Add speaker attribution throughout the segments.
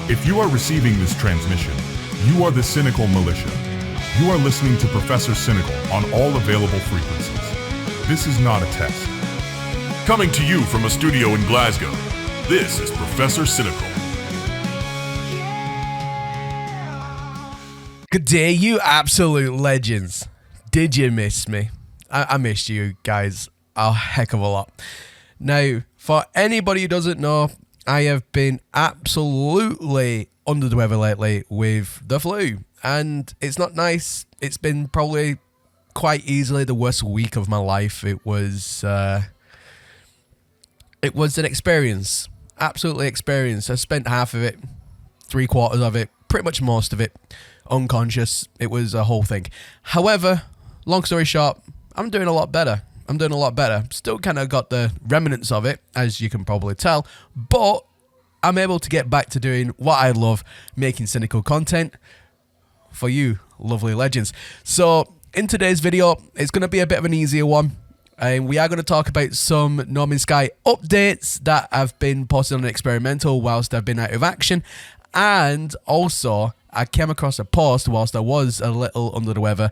Speaker 1: If you are receiving this transmission, you are the Cynical Militia. You are listening to Professor Cynical on all available frequencies. This is not a test. Coming to you from a studio in Glasgow, this is Professor Cynical.
Speaker 2: Good day, you absolute legends. Did you miss me? I missed you guys a heck of a lot. Now, for anybody who doesn't know, I have been absolutely under the weather lately with the flu, and it's not nice. It's been probably quite easily the worst week of my life. It was an experience, absolutely experience. I spent half of it, 3/4 of it, pretty much most of it, unconscious. It was a whole thing. However, long story short, I'm doing a lot better. Still kind of got the remnants of it, as you can probably tell, but I'm able to get back to doing what I love, making cynical content for you lovely legends. So in today's video, it's going to be a bit of an easier one. And we are going to talk about some No Man's Sky updates that have been posted on experimental whilst I've been out of action. And also, I came across a post whilst I was a little under the weather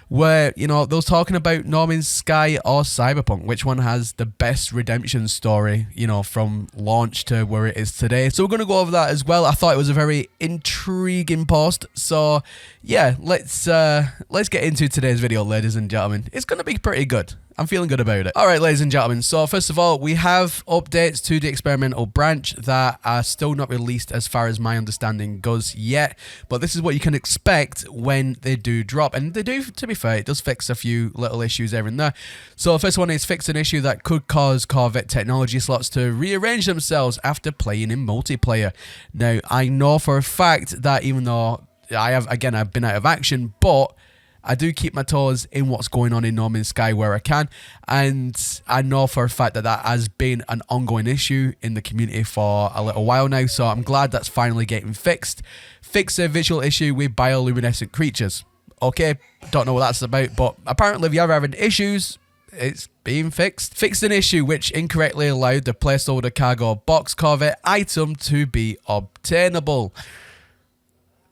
Speaker 2: where, you know, they was talking about No Man's Sky or Cyberpunk, which one has the best redemption story, you know, from launch to where it is today. So we're going to go over that as well. I thought it was a very intriguing post. So yeah, let's get into today's video, ladies and gentlemen. It's going to be pretty good. I'm feeling good about it. All right, ladies and gentlemen. So first of all, we have updates to the experimental branch that are still not released as far as my understanding goes yet. But this is what you can expect when they do drop. And they do, to be fair, it does fix a few little issues here and there. So the first one is fix an issue that could cause Corvette technology slots to rearrange themselves after playing in multiplayer. Now, I know for a fact that even though I've been out of action, but I do keep my toes in what's going on in No Man's Sky where I can, and I know for a fact that that has been an ongoing issue in the community for a little while now, so I'm glad that's finally getting fixed. Fix a visual issue with bioluminescent creatures. Okay, don't know what that's about, but apparently if you're having issues, it's being fixed. Fixed an issue which incorrectly allowed the placeholder cargo box Corvette item to be obtainable.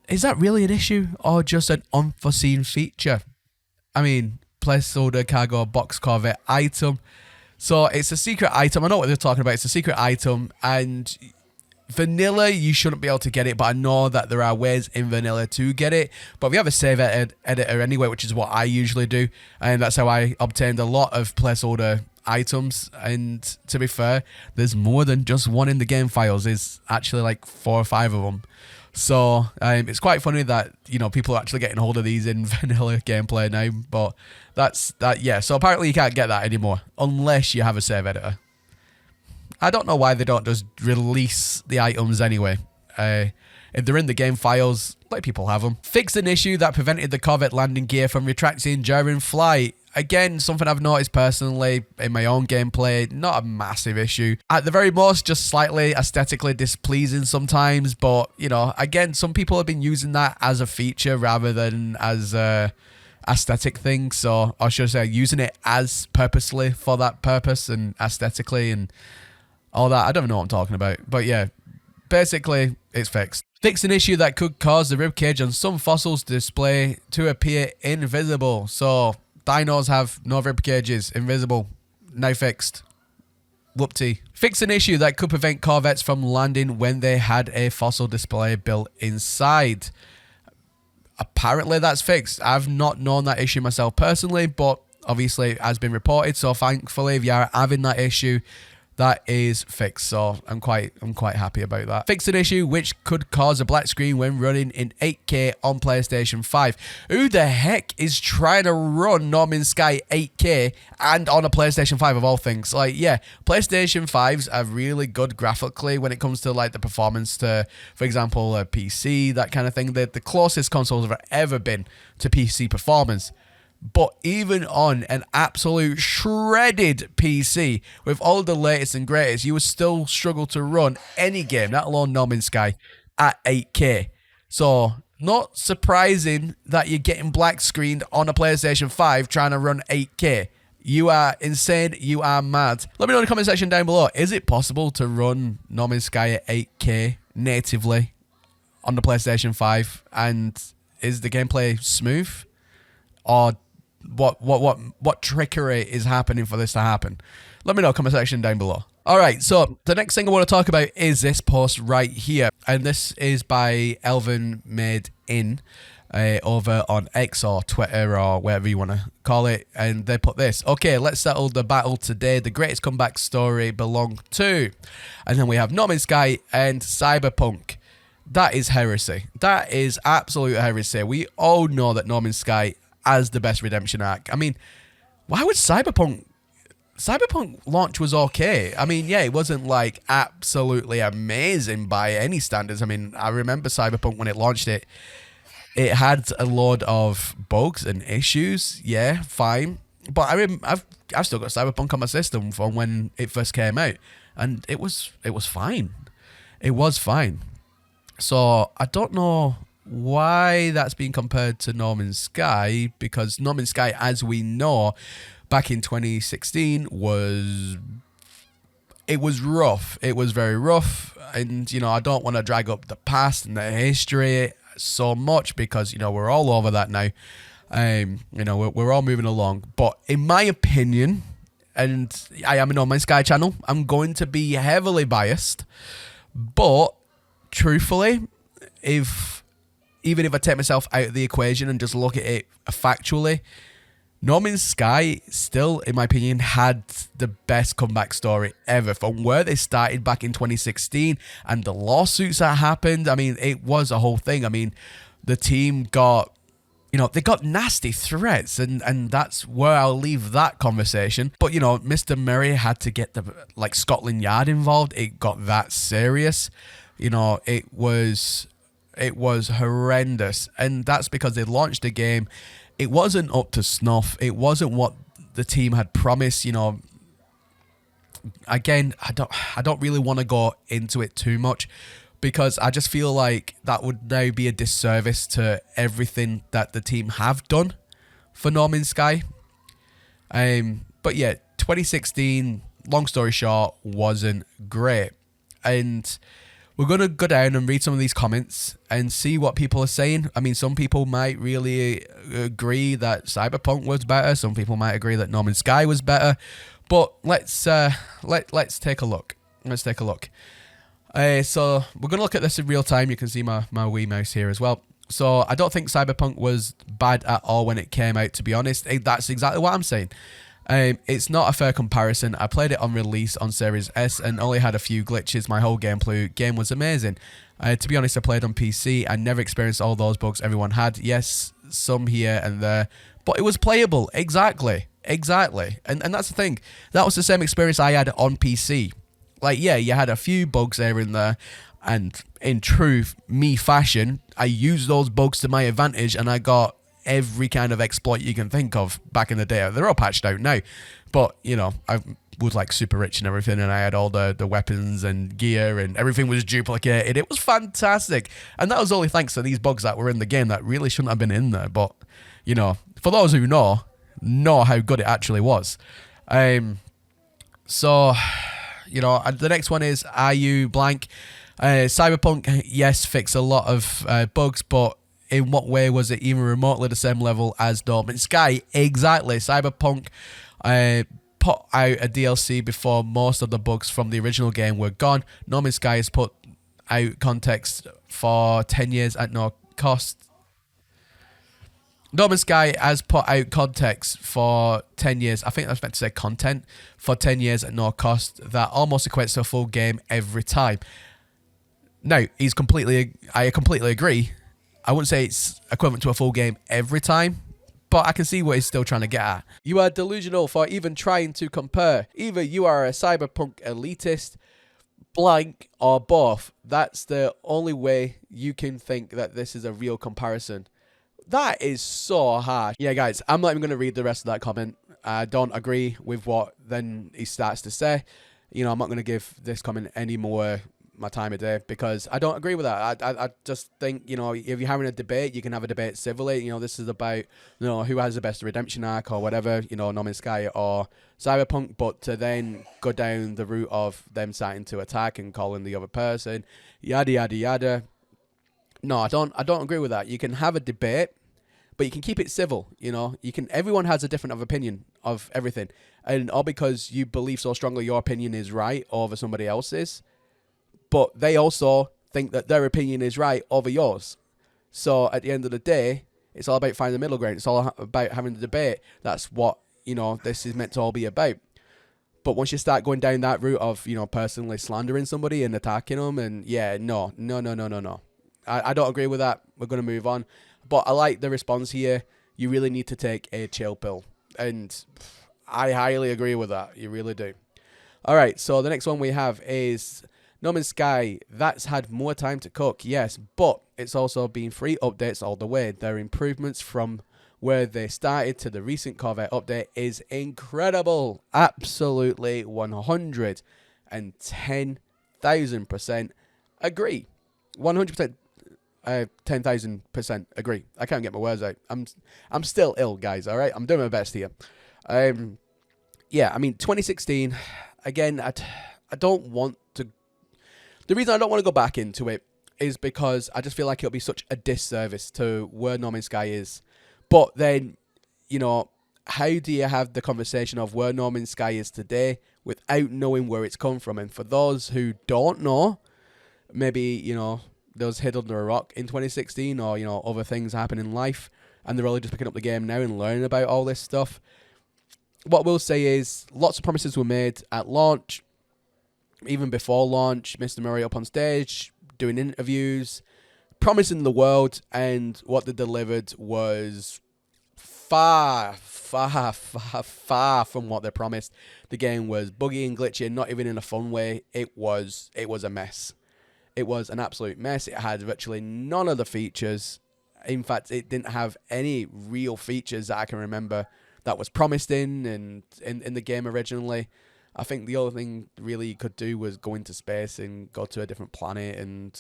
Speaker 2: Is that really an issue or just an unforeseen feature? I mean, placeholder cargo box Corvette item. So it's a secret item. I know what they're talking about. It's a secret item, and vanilla, you shouldn't be able to get it, but I know that there are ways in vanilla to get it. But we have a save editor anyway, which is what I usually do, and that's how I obtained a lot of placeholder items. And to be fair, there's more than just one in the game files. There's actually like 4 or 5 of them. So it's quite funny that, you know, people are actually getting hold of these in vanilla gameplay now. But that's that. Yeah. So apparently you can't get that anymore unless you have a save editor. I don't know why they don't just release the items anyway. If they're in the game files, let people have them. Fix an issue that prevented the Corvette landing gear from retracting during flight. Again, something I've noticed personally in my own gameplay, not a massive issue. At the very most, just slightly aesthetically displeasing sometimes, but, you know, again, some people have been using that as a feature rather than as a aesthetic thing, so I should say using it as purposely for that purpose and aesthetically and all that. I don't know what I'm talking about, but yeah, basically, it's fixed. Fix an issue that could cause the ribcage on some fossils display to appear invisible. So dinos have no rib cages, invisible, now fixed. Whoopty. Fix an issue that could prevent Corvettes from landing when they had a fossil display built inside. Apparently that's fixed. I've not known that issue myself personally, but obviously it has been reported, so thankfully if you are having that issue, that is fixed, so I'm quite happy about that. Fix an issue which could cause a black screen when running in 8K on PlayStation 5. Who the heck is trying to run No Man's Sky 8K and on a PlayStation 5 of all things? Like, yeah, PlayStation 5s are really good graphically when it comes to like the performance to, for example, a PC, that kind of thing. They're the closest consoles have ever been to PC performance. But even on an absolute shredded PC with all the latest and greatest, you would still struggle to run any game, let alone No Man's Sky, at 8K. So not surprising that you're getting black screened on a PlayStation 5 trying to run 8K. You are insane. You are mad. Let me know in the comment section down below. Is it possible to run No Man's Sky at 8K natively on the PlayStation 5, and is the gameplay smooth, or what trickery is happening for this to happen? Let me know, comment section down below. All right, so the next thing I want to talk about is this post right here, and this is by Elvin Made In over on X or Twitter or whatever you want to call it, and they put this: okay, let's settle the battle today. The greatest comeback story belong to, and then we have No Man's Sky and Cyberpunk. That is heresy. That is absolute heresy. We all know that No Man's Sky has the best redemption arc. I mean, why would Cyberpunk launch was okay. I mean, yeah, it wasn't like absolutely amazing by any standards. I mean, I remember Cyberpunk when it launched it had a load of bugs and issues. Yeah, fine. But I've still got Cyberpunk on my system from when it first came out, and it was fine. It was fine. So I don't know why that's being compared to No Man's Sky, because No Man's Sky, as we know, back in 2016 was rough. It was very rough, and I don't want to drag up the past and the history so much, because we're all over that now. We're all moving along. But in my opinion, and I am a No Man's Sky channel, I'm going to be heavily biased, but truthfully, even if I take myself out of the equation and just look at it factually, No Man's Sky still, in my opinion, had the best comeback story ever. From where they started back in 2016 and the lawsuits that happened, I mean, it was a whole thing. I mean, the team got, they got nasty threats, and that's where I'll leave that conversation. But, Mr. Murray had to get Scotland Yard involved. It got that serious. It was horrendous, and that's because they launched a game. It wasn't up to snuff. It wasn't what the team had promised. Again, I don't really want to go into it too much, because I just feel like that would now be a disservice to everything that the team have done for No Man's Sky. But yeah, 2016, long story short, wasn't great, and we're going to go down and read some of these comments and see what people are saying. I mean, some people might really agree that Cyberpunk was better. Some people might agree that No Man's Sky was better. But let's take a look. Let's take a look. So we're going to look at this in real time. You can see my wee mouse here as well. So I don't think Cyberpunk was bad at all when it came out, to be honest. That's exactly what I'm saying. It's not a fair comparison. I played it on release on Series S and only had a few glitches. My whole game was amazing. To be honest, I played on PC and never experienced all those bugs everyone had. Yes, some here and there, but it was playable. Exactly. And that's the thing. That was the same experience I had on PC. Yeah, you had a few bugs there and there, and in truth, me fashion, I used those bugs to my advantage, and I got every kind of exploit you can think of back in the day. They're all patched out now, but I was super rich and everything, and I had all the weapons and gear, and everything was duplicated. It was fantastic, and that was only thanks to these bugs that were in the game that really shouldn't have been in there. But for those who know how good it actually was. So the next one is, are you blank? Cyberpunk, yes, fixed a lot of bugs, but in what way was it even remotely the same level as No Man's Sky? Exactly. Cyberpunk put out a DLC before most of the bugs from the original game were gone. No Man's Sky has put out context for 10 years at no cost. No Man's Sky has put out context for 10 years. I think I was meant to say content for 10 years at no cost. That almost equates to a full game every time. Now, I completely agree. I wouldn't say it's equivalent to a full game every time, but I can see what he's still trying to get at. You are delusional for even trying to compare. Either you are a cyberpunk elitist, blank, or both. That's the only way you can think that this is a real comparison. That is so harsh. Yeah, guys, I'm not even going to read the rest of that comment. I don't agree with what then he starts to say. I'm not going to give this comment any more my time of day, because I don't agree with that. I just think, if you're having a debate, you can have a debate civilly. This is about, who has the best redemption arc or whatever, No Man's Sky or Cyberpunk, but to then go down the route of them starting to attack and calling the other person, yada, yada, yada. No, I don't agree with that. You can have a debate, but you can keep it civil. You know, everyone has a different of opinion of everything, and all because you believe so strongly your opinion is right over somebody else's, but they also think that their opinion is right over yours. So at the end of the day, it's all about finding the middle ground. It's all about having the debate. That's what, this is meant to all be about. But once you start going down that route of, personally slandering somebody and attacking them, and yeah, no. I don't agree with that. We're going to move on. But I like the response here. You really need to take a chill pill. And I highly agree with that. You really do. All right, so the next one we have is No Man's Sky. That's had more time to cook, yes, but it's also been free updates all the way. Their improvements from where they started to the recent Corvette update is incredible. Absolutely 110,000% agree. 100%. 10,000% agree. I can't get my words out. I'm still ill, guys. All right, I'm doing my best here. Yeah, I mean 2016. Again, I don't want to. The reason I don't want to go back into it is because I just feel like it'll be such a disservice to where No Man's Sky is. But then, how do you have the conversation of where No Man's Sky is today without knowing where it's come from? And for those who don't know, maybe they was hid under a rock in 2016, or other things happen in life, and they're only just picking up the game now and learning about all this stuff. What we'll say is lots of promises were made at launch, even before launch. Mr. Murray up on stage doing interviews, promising the world, and what they delivered was far from what they promised. The game was buggy and glitchy, not even in a fun way. It was a mess. It was an absolute mess. It had virtually none of the features. In fact, it didn't have any real features that I can remember that was promised in the game originally. I think the only thing really you could do was go into space and go to a different planet and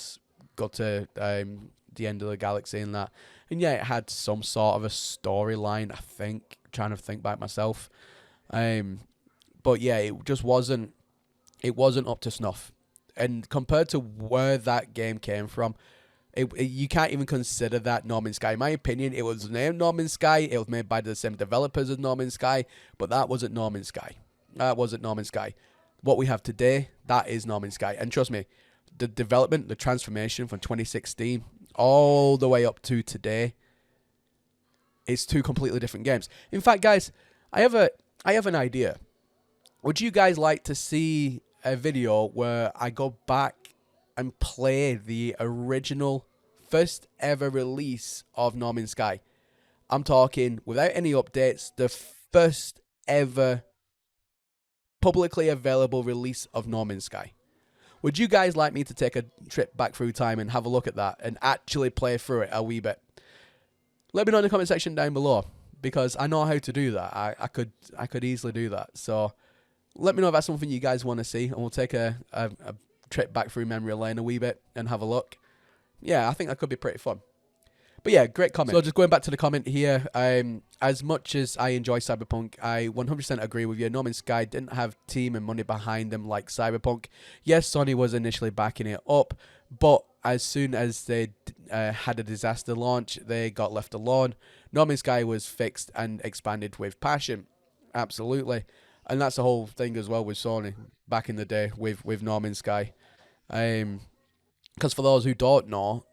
Speaker 2: go to the end of the galaxy and that. And yeah, it had some sort of a storyline, I think. I'm trying to think back myself. But yeah, it just wasn't up to snuff. And compared to where that game came from, you can't even consider that No Man's Sky. In my opinion, it was named No Man's Sky. It was made by the same developers as No Man's Sky, but that wasn't No Man's Sky. That wasn't No Man's Sky. What we have today, that is No Man's Sky. And trust me, the development, the transformation from 2016 all the way up to today, it's two completely different games. In fact, guys, I have an idea. Would you guys like to see a video where I go back and play the original first ever release of No Man's Sky? I'm talking without any updates, the first ever publicly available release of No Man's Sky. Would you guys like me to take a trip back through time and have a look at that and actually play through it a wee bit? Let me know in the comment section down below, because I know how to do that. I could easily do that. So let me know if that's something you guys want to see, and we'll take a trip back through memory lane a wee bit and have a look. Yeah, I think that could be pretty fun. But yeah, great comment. So just going back to the comment here, as much as I enjoy Cyberpunk, I 100% agree with you. No Man's Sky didn't have team and money behind them like Cyberpunk. Yes, Sony was initially backing it up, but as soon as they had a disaster launch, they got left alone. No Man's Sky was fixed and expanded with passion. Absolutely. And that's the whole thing as well with Sony back in the day with No Man's Sky. Because for those who don't know,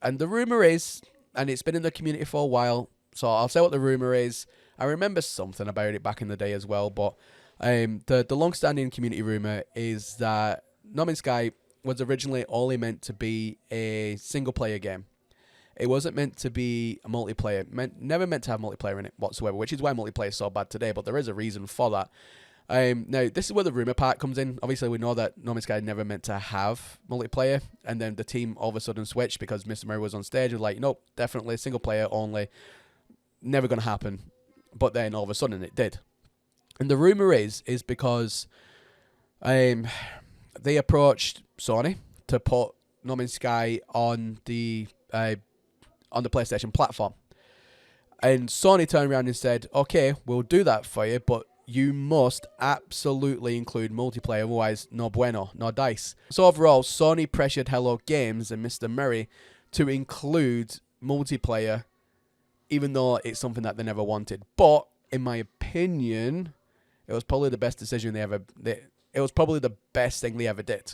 Speaker 2: and the rumour is, and it's been in the community for a while, so I'll say what the rumour is. I remember something about it back in the day as well, but the long-standing community rumour is that No Man's Sky was originally only meant to be a single-player game. It wasn't meant to be a multiplayer. Never meant to have multiplayer in it whatsoever, which is why multiplayer is so bad today, but there is a reason for that. Now, this is where the rumour part comes in. Obviously, we know that No Man's Sky never meant to have multiplayer, and then the team all of a sudden switched because Mr. Murray was on stage and like, nope, definitely single player only. Never going to happen. But then all of a sudden it did. And the rumour is because they approached Sony to put No Man's Sky on the PlayStation platform. And Sony turned around and said, okay, we'll do that for you, but you must absolutely include multiplayer, otherwise no bueno, no dice. So overall, Sony pressured Hello Games and Mr. Murray to include multiplayer, even though it's something that they never wanted. But in my opinion, it was probably the best decision they ever did. It was probably the best thing they ever did.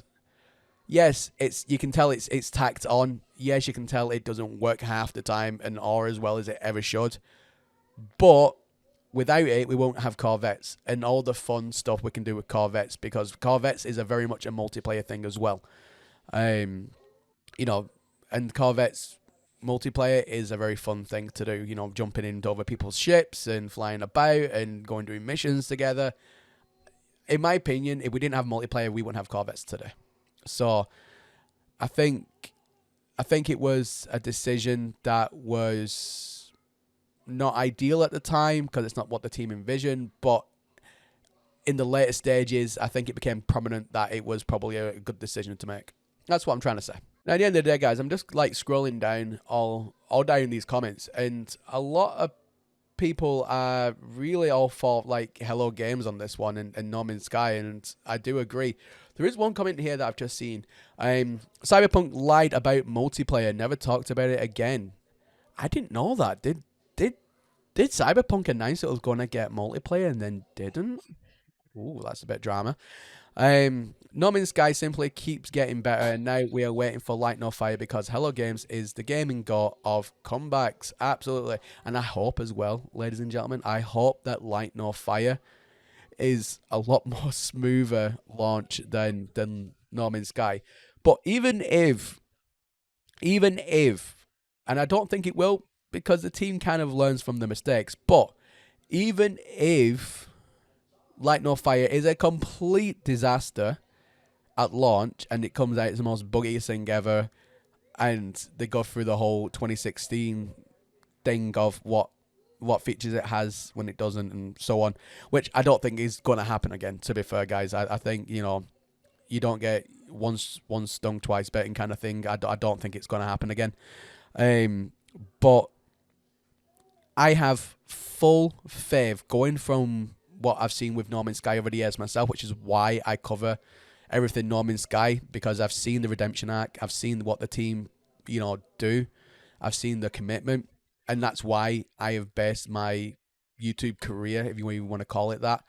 Speaker 2: Yes, you can tell it's tacked on. Yes, you can tell it doesn't work half the time and or as well as it ever should. But without it, we won't have Corvettes and all the fun stuff we can do with Corvettes, because Corvettes is a very much a multiplayer thing as well. Um, you know, and Corvettes multiplayer is a very fun thing to do. You know, jumping into other people's ships and flying about and going doing missions together. In my opinion, if we didn't have multiplayer, we wouldn't have Corvettes today. So, I think it was a decision that was not ideal at the time because it's not what the team envisioned. But in the later stages, I think it became prominent that it was probably a good decision to make. That's what I'm trying to say. Now, at the end of the day, guys, I'm just like scrolling down all down these comments, and a lot of people are really all for like Hello Games on this one and No Man's Sky, and I do agree. There is one comment here that I've just seen. Cyberpunk lied about multiplayer, never talked about it again. I didn't know that. Did Cyberpunk announce it was going to get multiplayer and then didn't? Ooh, that's a bit drama. No Man's Sky simply keeps getting better, and now we are waiting for Light No Fire because Hello Games is the gaming god of comebacks. Absolutely. And I hope as well, ladies and gentlemen, I hope that Light No Fire is a lot more smoother launch than No Man's Sky. But even if, and I don't think it will because the team kind of learns from the mistakes, but even if Light No Fire is a complete disaster at launch and it comes out as the most buggiest thing ever, and they go through the whole 2016 thing of what features it has when it doesn't and so on, which I don't think is going to happen again, to be fair, guys. I think, you know, you don't get once stung, twice bitten kind of thing. I don't think it's going to happen again. But I have full faith going from what I've seen with No Man's Sky over the years myself, which is why I cover everything No Man's Sky, because I've seen the redemption arc, I've seen what the team, you know, do, I've seen the commitment, and that's why I have based my YouTube career, if you even want to call it that,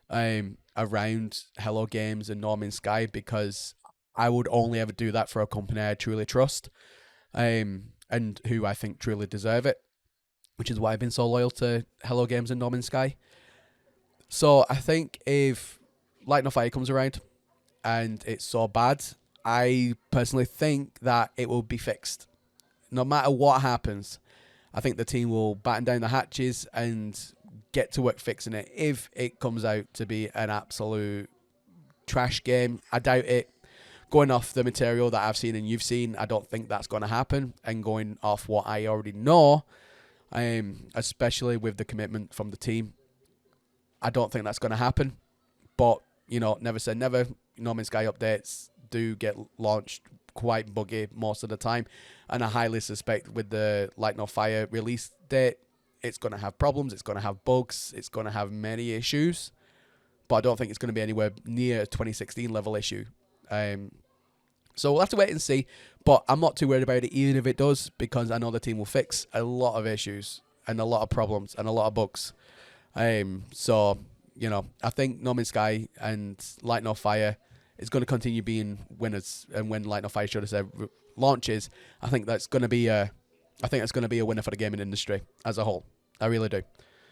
Speaker 2: around Hello Games and No Man's Sky, because I would only ever do that for a company I truly trust, and who I think truly deserve it, which is why I've been so loyal to Hello Games and No Man's Sky. So I think if Light No Fire comes around and it's so bad, I personally think that it will be fixed. No matter what happens, I think the team will batten down the hatches and get to work fixing it. If it comes out to be an absolute trash game, I doubt it. Going off the material that I've seen and you've seen, I don't think that's going to happen. And going off what I already know, especially with the commitment from the team, I don't think that's going to happen. But, you know, never say never. No Man's Sky updates do get launched quite buggy most of the time. And I highly suspect with the Light No Fire release date, it's going to have problems. It's going to have bugs. It's going to have many issues. But I don't think it's going to be anywhere near a 2016 level issue. So we'll have to wait and see. But I'm not too worried about it, even if it does, because I know the team will fix a lot of issues and a lot of problems and a lot of bugs. So, you know, I think No Man's Sky and Light No Fire is going to continue being winners. And when Light No Fire, should have said, launches, I think that's going to be a winner for the gaming industry as a whole. I really do.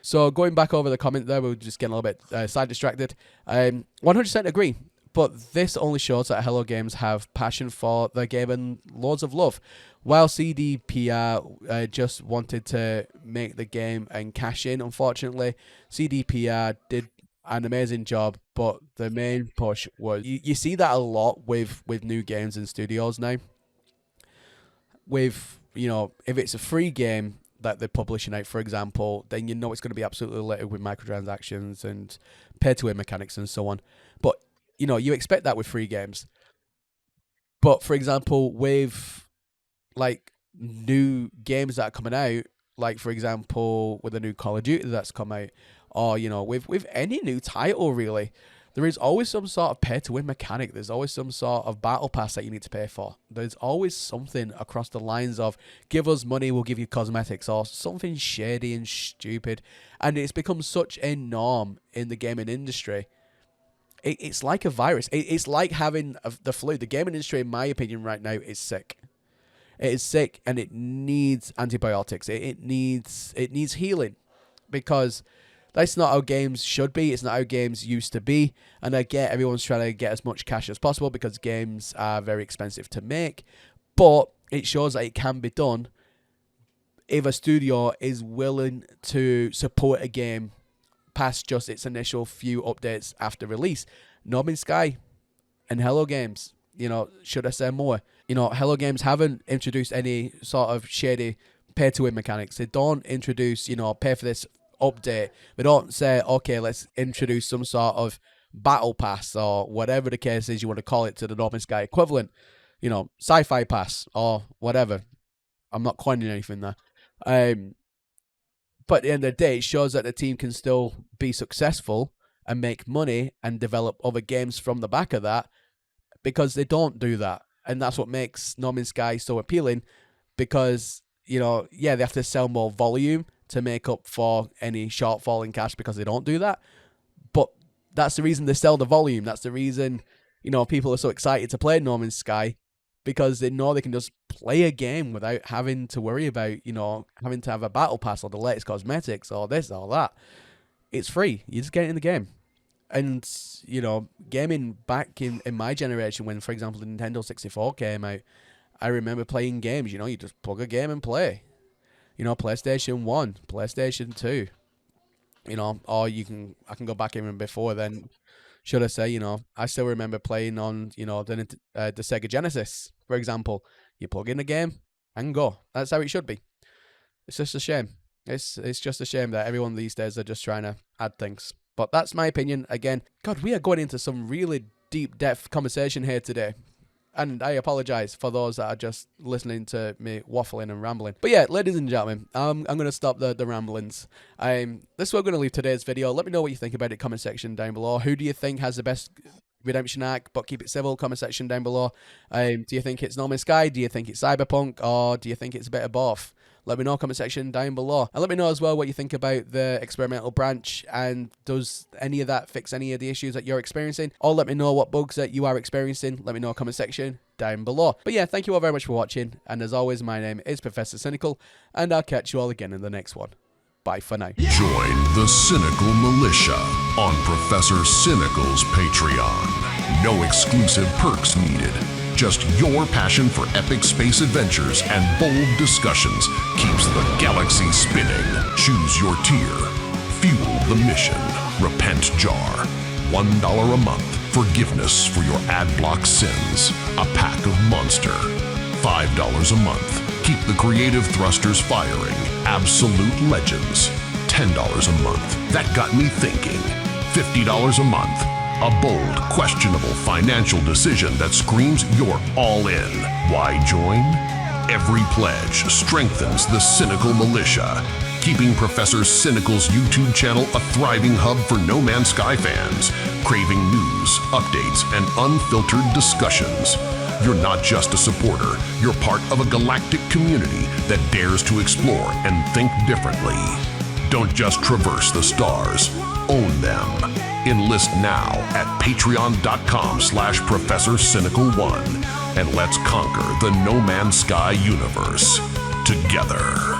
Speaker 2: So going back over the comment there, we were just getting a little bit side distracted. 100% agree. But this only shows that Hello Games have passion for the game and loads of love. While CDPR just wanted to make the game and cash in, unfortunately, CDPR did an amazing job, but the main push was... You see that a lot with new games and studios now. With, you know, if it's a free game that they're publishing out, for example, then you know it's going to be absolutely littered with microtransactions and pay-to-win mechanics and so on. But you know, you expect that with free games. But for example, with like new games that are coming out, like for example, with a new Call of Duty that's come out, or you know, with any new title really, there is always some sort of pay-to-win mechanic. There's always some sort of battle pass that you need to pay for. There's always something across the lines of, give us money, we'll give you cosmetics, or something shady and stupid. And it's become such a norm in the gaming industry. It's like a virus. It's like having the flu. The gaming industry, in my opinion, right now is sick. It is sick, and it needs antibiotics. It needs healing, because that's not how games should be. It's not how games used to be. And I get everyone's trying to get as much cash as possible because games are very expensive to make. But it shows that it can be done if a studio is willing to support a game past just its initial few updates after release. No Man's Sky and Hello Games, should I say more? Hello Games haven't introduced any sort of shady pay-to-win mechanics. They don't introduce, pay for this update. They don't say, okay, let's introduce some sort of battle pass or whatever the case is you want to call it to the No Man's Sky equivalent. Sci-fi pass or whatever. I'm not coining anything there. But at the end of the day, it shows that the team can still be successful and make money and develop other games from the back of that, because they don't do that. And that's what makes No Man's Sky so appealing, because, they have to sell more volume to make up for any shortfall in cash, because they don't do that. But that's the reason they sell the volume. That's the reason, people are so excited to play No Man's Sky, because they know they can just play a game without having to worry about, having to have a battle pass or the latest cosmetics or this or that. It's free. You just get it in the game. And, gaming back in my generation, when, for example, the Nintendo 64 came out, I remember playing games, you just plug a game and play. PlayStation 1, PlayStation 2, or I can go back even before then. Should I say, I still remember playing on, the Sega Genesis, for example. You plug in a game and go. That's how it should be. It's just a shame. It's just a shame that everyone these days are just trying to add things. But that's my opinion. Again, God, we are going into some really deep depth conversation here today. And I apologize for those that are just listening to me waffling and rambling. But yeah, ladies and gentlemen, I'm going to stop the ramblings. This is where we're going to leave today's video. Let me know what you think about it. Comment section down below. Who do you think has the best redemption arc? But keep it civil. Comment section down below. Do you think it's No Man's Sky? Do you think it's Cyberpunk? Or do you think it's a bit of both? Let me know, comment section down below. And let me know as well what you think about the experimental branch, and does any of that fix any of the issues that you're experiencing? Or let me know what bugs that you are experiencing. Let me know, comment section down below. But yeah, thank you all very much for watching. And as always, my name is Professor Cynical, and I'll catch you all again in the next one. Bye for now.
Speaker 1: Join the Cynical Militia on Professor Cynical's Patreon. No exclusive perks needed. Just your passion for epic space adventures and bold discussions keeps the galaxy spinning. Choose your tier. Fuel the mission. Repent jar. $1 a month. Forgiveness for your ad-block sins. A pack of Monster. $5 a month. Keep the creative thrusters firing. Absolute legends. $10 a month. That got me thinking. $50 a month. A bold, questionable financial decision that screams you're all in. Why join? Every pledge strengthens the Cynical Militia, keeping Professor Cynical's YouTube channel a thriving hub for No Man's Sky fans, craving news, updates, and unfiltered discussions. You're not just a supporter, you're part of a galactic community that dares to explore and think differently. Don't just traverse the stars, own them. Enlist now at patreon.com/ProfessorCynical1 and let's conquer the No Man's Sky universe together.